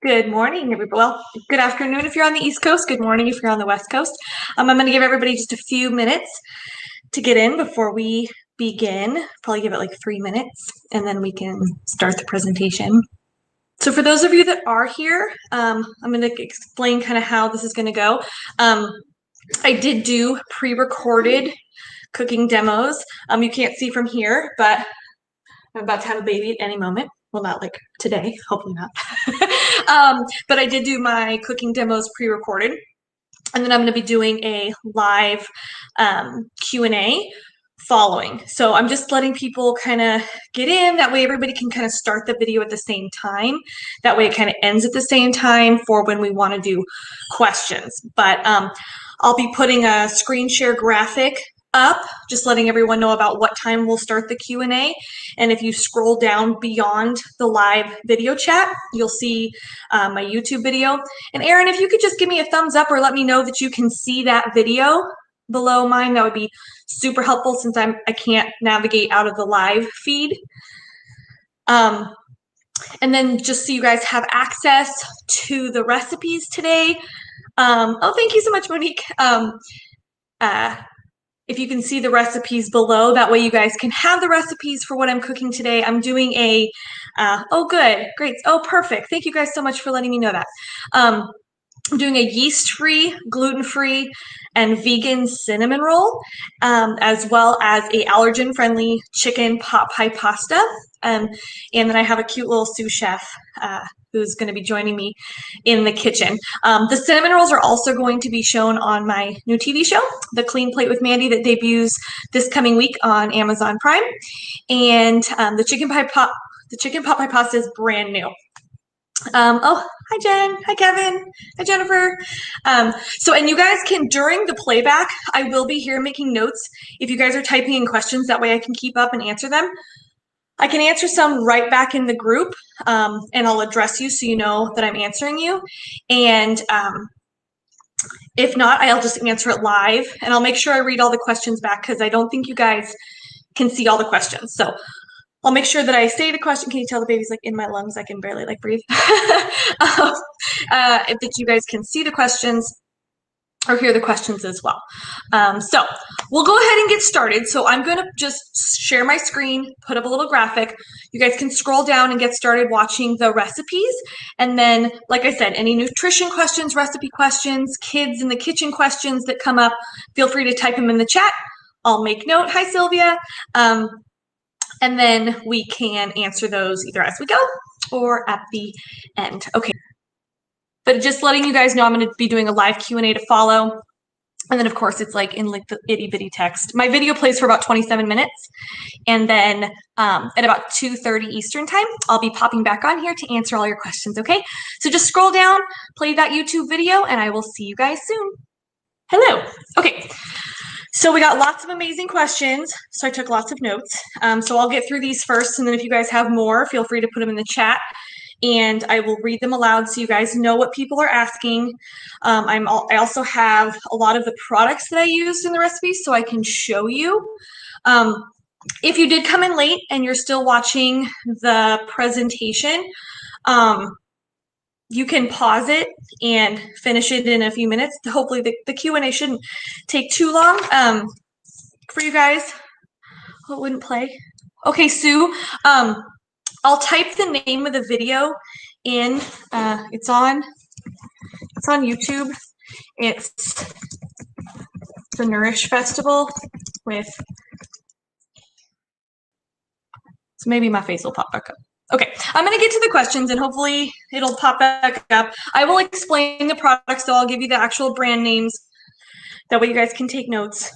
Good morning, everybody. Well, good afternoon if you're on the East Coast. Good morning if you're on the West Coast. I'm going to give everybody just a few minutes to get in before we begin. Probably give it like 3 minutes, and then we can start the presentation. So for those of you that are here, I'm going to explain kind of how this is going to go. I did do pre-recorded cooking demos. You can't see from here, but I'm about to have a baby at any moment. Well, not like today, hopefully not. But I did do my cooking demos pre-recorded. And then I'm going to be doing a live Q&A following. So I'm just letting people kind of get in. That way everybody can kind of start the video at the same time. That way it kind of ends at the same time for when we want to do questions. But I'll be putting a screen share graphic up, just letting everyone know about what time we'll start the Q&A. And if you scroll down beyond the live video chat, you'll see my YouTube video. And Erin, if you could just give me a thumbs up or let me know that you can see that video below mine, that would be super helpful since I can't navigate out of the live feed. And then just so you guys have access to the recipes today. Oh, thank you so much, Monique. If you can see the recipes below, that way you guys can have the recipes for what I'm cooking today. I'm doing a, oh good, great, oh perfect. Thank you guys so much for letting me know that. I'm doing a yeast-free, gluten-free, and vegan cinnamon roll, as well as a allergen-friendly chicken pot pie pasta. And then I have a cute little sous chef who's going to be joining me in the kitchen. The cinnamon rolls are also going to be shown on my new TV show, The Clean Plate with Mandy, that debuts this coming week on Amazon Prime. And the chicken pot pie pasta is brand new. Oh, hi Jen, hi Kevin, hi Jennifer. And you guys can, during the playback, I will be here making notes. If you guys are typing in questions, that way I can keep up and answer them. I can answer some right back in the group, and I'll address you so you know that I'm answering you. And if not, I'll just answer it live, and I'll make sure I read all the questions back because I don't think you guys can see all the questions. So I'll make sure that I say the question. Can you tell the baby's like in my lungs? I can barely like breathe. That you guys can see the questions or hear the questions as well. So we'll go ahead and get started. So I'm going to just share my screen, put up a little graphic. You guys can scroll down and get started watching the recipes. And then, like I said, any nutrition questions, recipe questions, kids in the kitchen questions that come up, feel free to type them in the chat. I'll make note. Hi, Sylvia. And then we can answer those either as we go or at the end. Okay. But just letting you guys know, I'm going to be doing a live Q&A to follow. And then, of course, it's like in like the itty bitty text. My video plays for about 27 minutes. And then at about 2:30 Eastern time, I'll be popping back on here to answer all your questions, okay? So just scroll down, play that YouTube video, and I will see you guys soon. Hello. Okay. So we got lots of amazing questions. So I took lots of notes. So I'll get through these first. And then if you guys have more, feel free to put them in the chat. And I will read them aloud so you guys know what people are asking. I also have a lot of the products that I used in the recipes so I can show you. If you did come in late and you're still watching the presentation, you can pause it and finish it in a few minutes. Hopefully the Q&A shouldn't take too long for you guys. Oh, it wouldn't play. Okay, Sue. I'll type the name of the video in. It's on YouTube. It's the Nourish Festival with. So maybe my face will pop back up. Okay, I'm going to get to the questions and hopefully it'll pop back up. I will explain the products, so I'll give you the actual brand names. That way you guys can take notes.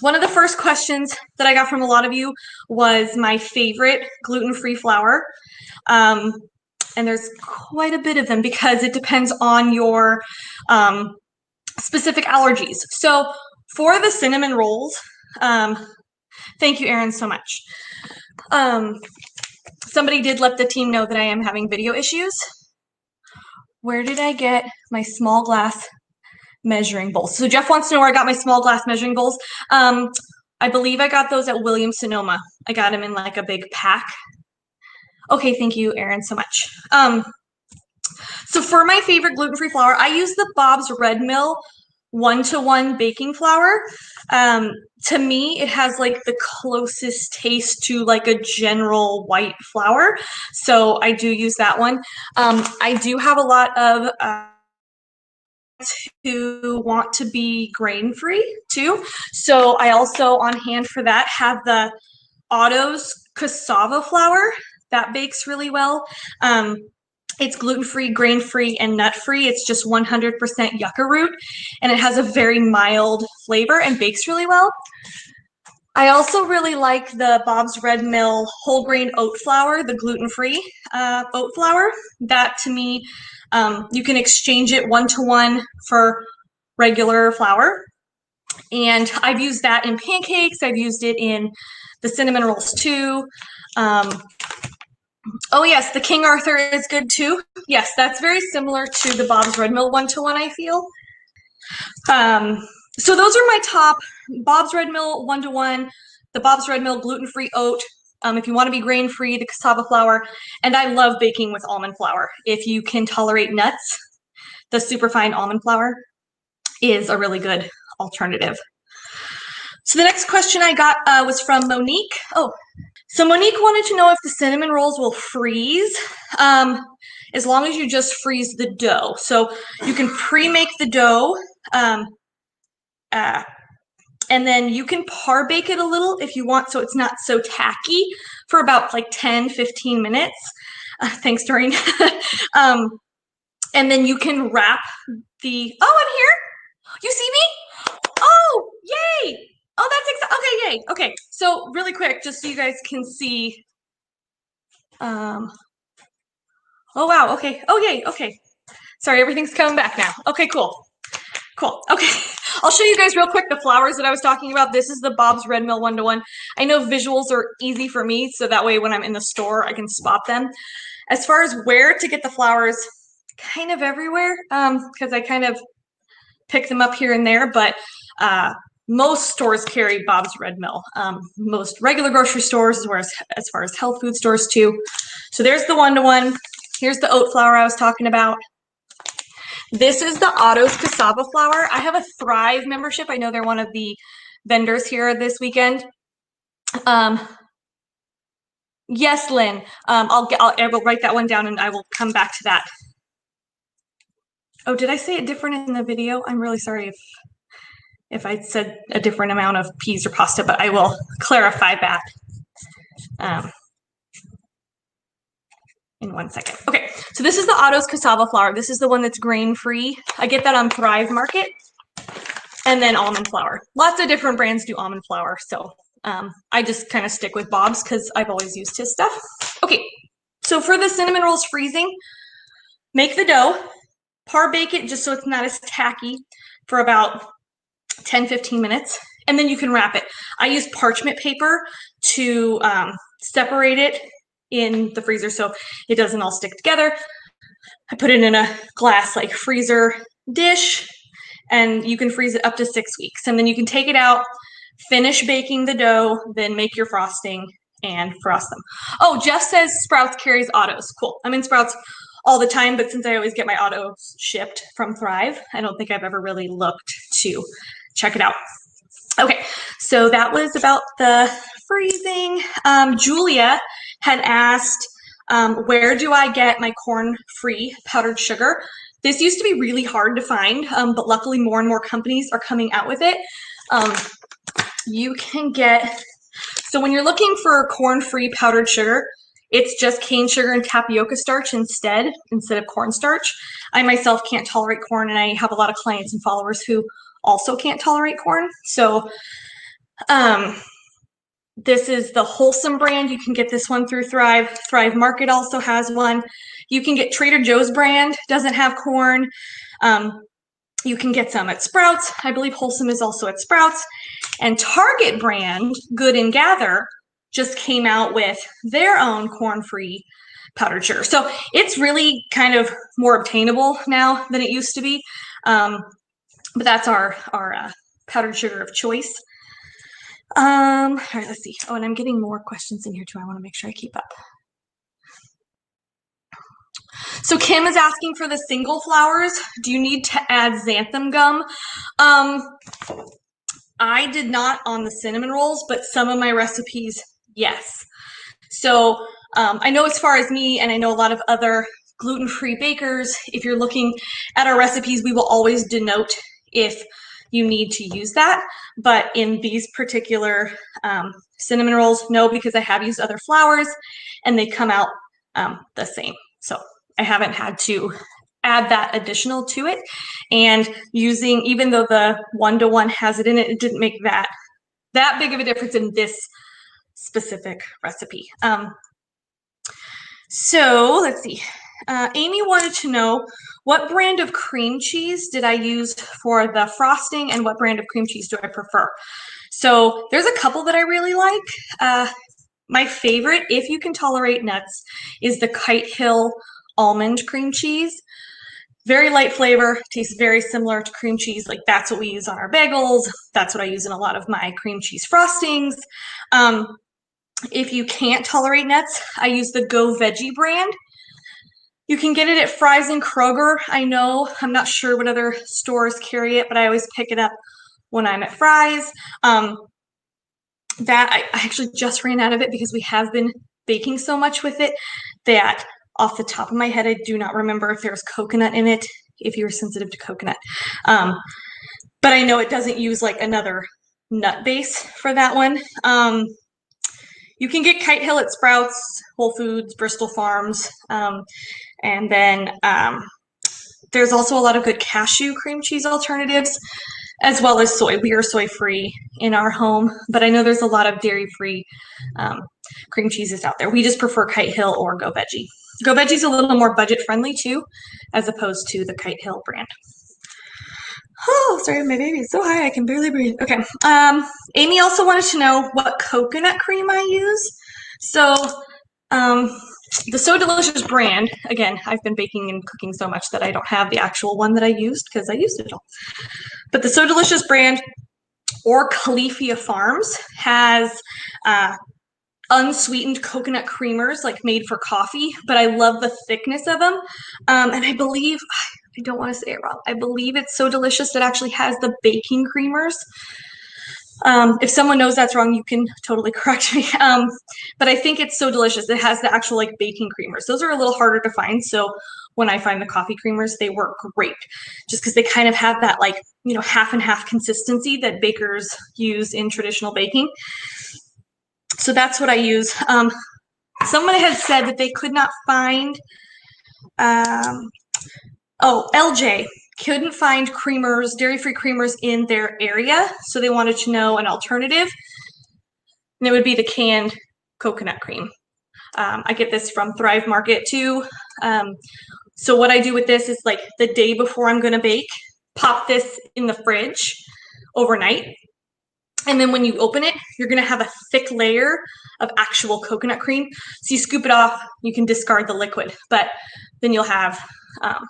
One of the first questions that I got from a lot of you was my favorite gluten-free flour. And there's quite a bit of them because it depends on your specific allergies. So for the cinnamon rolls, thank you, Erin, so much. Somebody did let the team know that I am having video issues. Where did I get my small glass measuring bowls? So Jeff wants to know where I got my small glass measuring bowls. I believe I got those at Williams Sonoma. I got them in like a big pack. Okay, thank you, Erin, so much. So for my favorite gluten-free flour, I use the Bob's Red Mill 1-to-1 baking flour. To me, it has like the closest taste to like a general white flour. So I do use that one. I do have a lot of who want to be grain-free too. So I also on hand for that have the Otto's cassava flour that bakes really well. It's gluten-free, grain-free, and nut-free. It's just 100% yucca root, and it has a very mild flavor and bakes really well. I also really like the Bob's Red Mill whole grain oat flour, the gluten-free oat flour. That to me, you can exchange it 1-to-1 for regular flour. And I've used that in pancakes. I've used it in the cinnamon rolls too. Oh yes, the King Arthur is good too. Yes, that's very similar to the Bob's Red Mill 1-to-1, I feel. So those are my top: Bob's Red Mill 1-to-1, the Bob's Red Mill gluten-free oat. If you want to be grain-free, the cassava flour. And I love baking with almond flour. If you can tolerate nuts, the superfine almond flour is a really good alternative. So the next question I got was from Monique. So Monique wanted to know if the cinnamon rolls will freeze, as long as you just freeze the dough. So you can pre-make the dough, and then you can par bake it a little if you want, so it's not so tacky, for about like 10-15 minutes. Thanks, Doreen. And then you can wrap the, I'm here. You see me? Oh, yay. Oh, that's okay, yay. Okay, so really quick, just so you guys can see. Oh, wow, okay. Oh, yay, okay. Sorry, everything's coming back now. Okay, cool. Cool, okay. I'll show you guys real quick the flours that I was talking about. This is the Bob's Red Mill 1-to-1. I know visuals are easy for me, so that way when I'm in the store, I can spot them. As far as where to get the flours, kind of everywhere, because I kind of pick them up here and there, but most stores carry Bob's Red Mill. Most regular grocery stores, as far as health food stores too. So there's the 1-to-1. Here's the oat flour I was talking about. This is the Otto's cassava flour. I have a Thrive membership. I know they're one of the vendors here this weekend. Yes, Lynn. I will write that one down and I will come back to that. Oh, did I say it different in the video? I'm really sorry if I said a different amount of peas or pasta, but I will clarify that in 1 second. Okay, so this is the Otto's cassava flour. This is the one that's grain-free. I get that on Thrive Market. And then almond flour. Lots of different brands do almond flour, so I just kind of stick with Bob's because I've always used his stuff. Okay, so for the cinnamon rolls freezing, make the dough, par bake it just so it's not as tacky for about 10-15 minutes, and then you can wrap it. I use parchment paper to separate it in the freezer so it doesn't all stick together. I put it in a glass like freezer dish, and you can freeze it up to 6 weeks. And then you can take it out, finish baking the dough, then make your frosting and frost them. Oh, Jeff says Sprouts carries Otto's. Cool. I'm in Sprouts all the time, but since I always get my Otto's shipped from Thrive, I don't think I've ever really looked to check it out. Okay, so that was about the freezing. Julia had asked, where do I get my corn-free powdered sugar? This used to be really hard to find, but luckily more and more companies are coming out with it. You can get, so when you're looking for corn-free powdered sugar, it's just cane sugar and tapioca starch instead of cornstarch. I myself can't tolerate corn, and I have a lot of clients and followers who also can't tolerate corn. So this is the Wholesome brand. You can get this one through Thrive. Thrive Market also has one. You can get Trader Joe's brand, doesn't have corn. You can get some at Sprouts. I believe Wholesome is also at Sprouts. And Target brand, Good and Gather, just came out with their own corn-free powdered sugar. So it's really kind of more obtainable now than it used to be. But that's our powdered sugar of choice. All right, let's see. Oh, and I'm getting more questions in here too. I want to make sure I keep up. So Kim is asking for the single flours. Do you need to add xanthan gum? I did not on the cinnamon rolls, but some of my recipes, yes. So I know as far as me, and I know a lot of other gluten-free bakers, if you're looking at our recipes, we will always denote if you need to use that. But in these particular cinnamon rolls, no, because I have used other flours and they come out the same. So I haven't had to add that additional to it. And using, even though the 1-to-1 has it in it, it didn't make that big of a difference in this specific recipe. So let's see. Amy wanted to know what brand of cream cheese did I use for the frosting and what brand of cream cheese do I prefer? So there's a couple that I really like. My favorite, if you can tolerate nuts, is the Kite Hill almond cream cheese. Very light flavor, tastes very similar to cream cheese. Like that's what we use on our bagels. That's what I use in a lot of my cream cheese frostings. If you can't tolerate nuts, I use the Go Veggie brand. You can get it at Fry's and Kroger. I know, I'm not sure what other stores carry it, but I always pick it up when I'm at Fry's. That I actually just ran out of it because we have been baking so much with it that off the top of my head, I do not remember if there's coconut in it, if you're sensitive to coconut. But I know it doesn't use like another nut base for that one. You can get Kite Hill at Sprouts, Whole Foods, Bristol Farms, and then there's also a lot of good cashew cream cheese alternatives, as well as soy. We are soy-free in our home, but I know there's a lot of dairy-free cream cheeses out there. We just prefer Kite Hill or Go Veggie. Go Veggie's a little more budget-friendly too, as opposed to the Kite Hill brand. Oh, sorry, my baby is so high I can barely breathe. Okay. Amy also wanted to know what coconut cream I use. So the So Delicious brand, again, I've been baking and cooking so much that I don't have the actual one that I used because I used it all. But the So Delicious brand or Califia Farms has unsweetened coconut creamers like made for coffee, but I love the thickness of them. And I believe, I don't want to say it wrong, I believe it's So Delicious that actually has the baking creamers. If someone knows that's wrong, you can totally correct me. But I think it's So Delicious. It has the actual like baking creamers. Those are a little harder to find. So when I find the coffee creamers, they work great just because they kind of have that like, you know, half and half consistency that bakers use in traditional baking. So that's what I use. Someone had said that they could not find, LJ couldn't find creamers, dairy-free creamers in their area. So they wanted to know an alternative. And it would be the canned coconut cream. I get this from Thrive Market too. So what I do with this is like the day before I'm gonna bake, pop this in the fridge overnight. And then when you open it, you're gonna have a thick layer of actual coconut cream. So you scoop it off, you can discard the liquid, but then you'll have, hold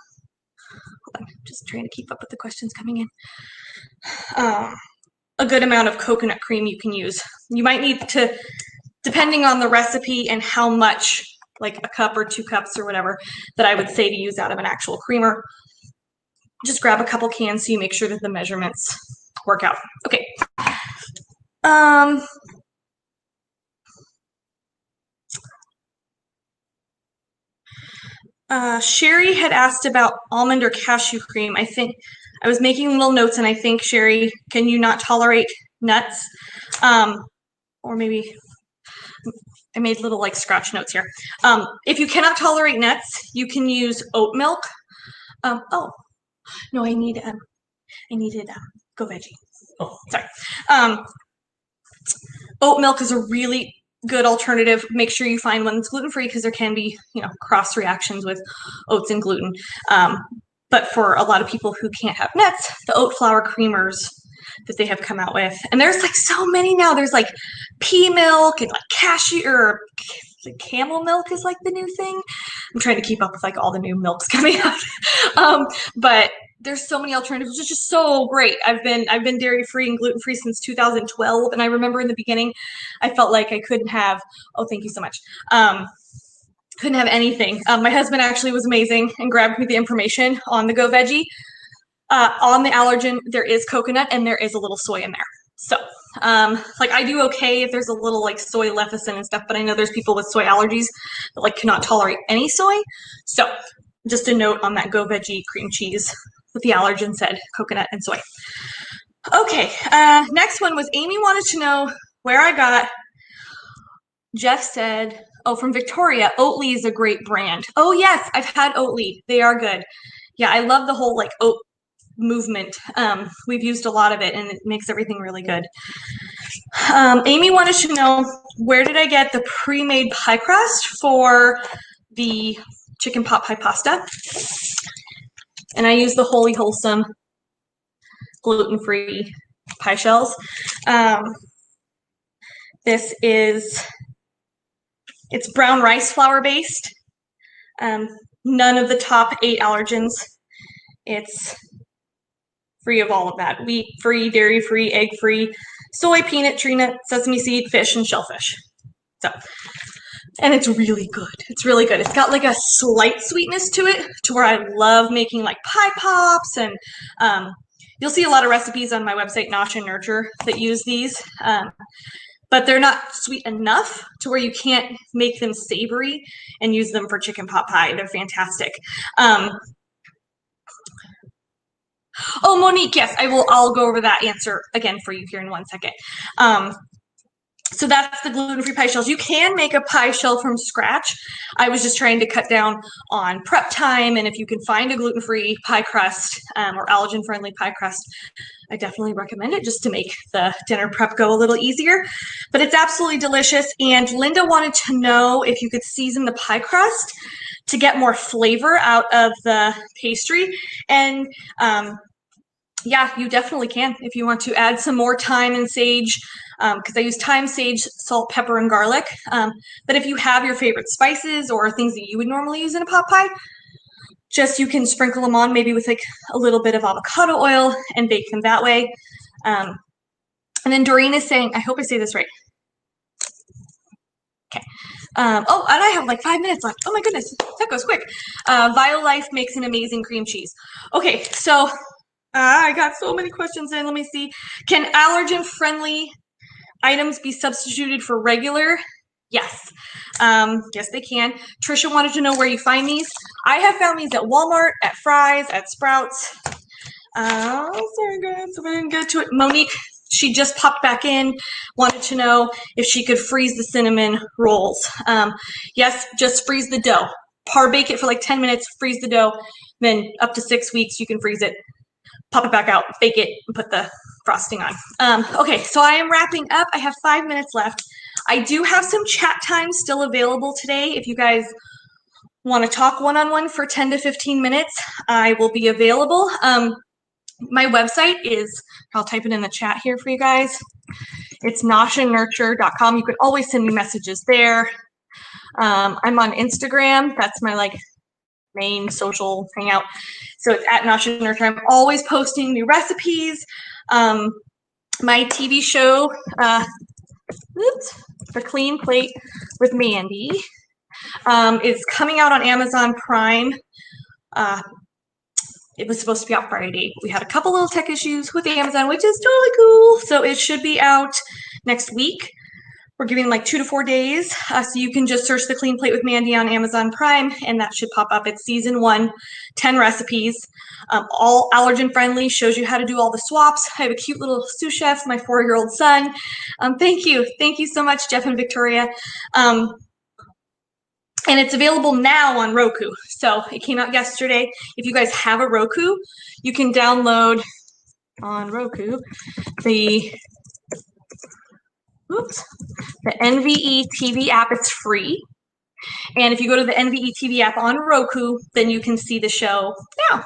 on, just trying to keep up with the questions coming in. A good amount of coconut cream you can use. You might need to, depending on the recipe and how much, like a cup or 2 cups or whatever, that I would say to use out of an actual creamer. Just grab a couple cans so you make sure that the measurements work out. Okay. Sherry had asked about almond or cashew cream. I think I was making little notes, and I think, Sherry, can you not tolerate nuts? Or maybe I made little like scratch notes here. If you cannot tolerate nuts, you can use oat milk. Oh, no, I needed Go Veggie. Oh, sorry. Oat milk is a really good alternative. Make sure you find one that's gluten-free because there can be, you know, cross reactions with oats and gluten. But for a lot of people who can't have nuts, the oat flour creamers that they have come out with, and there's like so many now. There's like pea milk and like cashew or like camel milk is like the new thing. I'm trying to keep up with like all the new milks coming out. But there's so many alternatives. It's just so great. I've been dairy-free and gluten-free since 2012, and I remember in the beginning, I felt like I couldn't have. Oh, thank you so much. Couldn't have anything. My husband actually was amazing and grabbed me the information on the Go Veggie. On the allergen, there is coconut and there is a little soy in there. So, like I do okay if there's a little like soy lecithin and stuff, but I know there's people with soy allergies that like cannot tolerate any soy. So, just a note on that Go Veggie cream cheese with the allergen said coconut and soy. Okay, next one was Amy wanted to know where I got. Jeff said, oh, from Victoria, Oatly is a great brand. Oh yes, I've had Oatly. They are good. Yeah, I love the whole like oat movement. We've used a lot of it and it makes everything really good. Amy wanted to know, where did I get the pre-made pie crust for the chicken pot pie pasta? And I use the Wholly Wholesome gluten-free pie shells. This is, it's brown rice flour based. None of the top 8 allergens. It's free of all of that. Wheat free, dairy free, egg free, soy, peanut, tree nut, sesame seed, fish, and shellfish. So, and it's really good. It's really good. It's got like a slight sweetness to it, to where I love making like pie pops, and you'll see a lot of recipes on my website, Nosh and Nurture, that use these. But they're not sweet enough to where you can't make them savory and use them for chicken pot pie. They're fantastic. Oh, Monique, yes, I'll go over that answer again for you here in 1 second. So that's the gluten-free pie shells. You can make a pie shell from scratch. I was just trying to cut down on prep time, and if you can find a gluten-free pie crust or allergen-friendly pie crust, I definitely recommend it just to make the dinner prep go a little easier. But it's absolutely delicious, and Linda wanted to know if you could season the pie crust to get more flavor out of the pastry, and yeah, you definitely can if you want to add some more thyme and sage, because I use thyme, sage, salt, pepper, and garlic. But if you have your favorite spices or things that you would normally use in a pot pie, just you can sprinkle them on maybe with like a little bit of avocado oil and bake them that way. And then Doreen is saying, I hope I say this right. Okay. Oh, and I have like 5 minutes left. Oh my goodness, that goes quick. Violife makes an amazing cream cheese. Okay, so I got so many questions in. Let me see. Can allergen-friendly items be substituted for regular? Yes. Yes, they can. Trisha wanted to know where you find these. I have found these at Walmart, at Fry's, at Sprouts. Sorry guys, so I didn't get to it. Monique, she just popped back in, wanted to know if she could freeze the cinnamon rolls. Yes, just freeze the dough. Par bake it for like 10 minutes, freeze the dough, then up to 6 weeks you can freeze it. Pop it back out, bake it, and put the frosting on. Okay, so I am wrapping up. I have 5 minutes left. I do have some chat time still available today. If you guys want to talk one-on-one for 10 to 15 minutes, I will be available. My website is, I'll type it in the chat here for you guys. It's noshandnurture.com. You can always send me messages there. I'm on Instagram. That's my like main social hangout. So it's at Nosh and Nurture. I'm always posting new recipes. My TV show, The Clean Plate with Mandy, is coming out on Amazon Prime. It was supposed to be out Friday. We had a couple little tech issues with Amazon, which is totally cool. So it should be out next week. We're giving like 2 to 4 days. So you can just search The Clean Plate with Mandy on Amazon Prime, and that should pop up. It's season 1, 10 recipes, all allergen friendly, shows you how to do all the swaps. I have a cute little sous chef, my 4-year-old son. Thank you. Thank you so much, Jeff and Victoria. And it's available now on Roku. So it came out yesterday. If you guys have a Roku, you can download on Roku the NVE TV app. It's free. And if you go to the NVE TV app on Roku, then you can see the show now.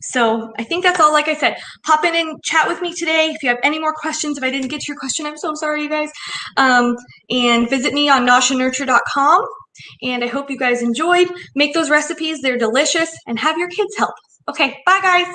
So I think that's all. Like I said, pop in and chat with me today. If you have any more questions, if I didn't get to your question, I'm so sorry, you guys. And visit me on noshandnurture.com. And I hope you guys enjoyed. Make those recipes. They're delicious. And have your kids help. Okay, bye, guys.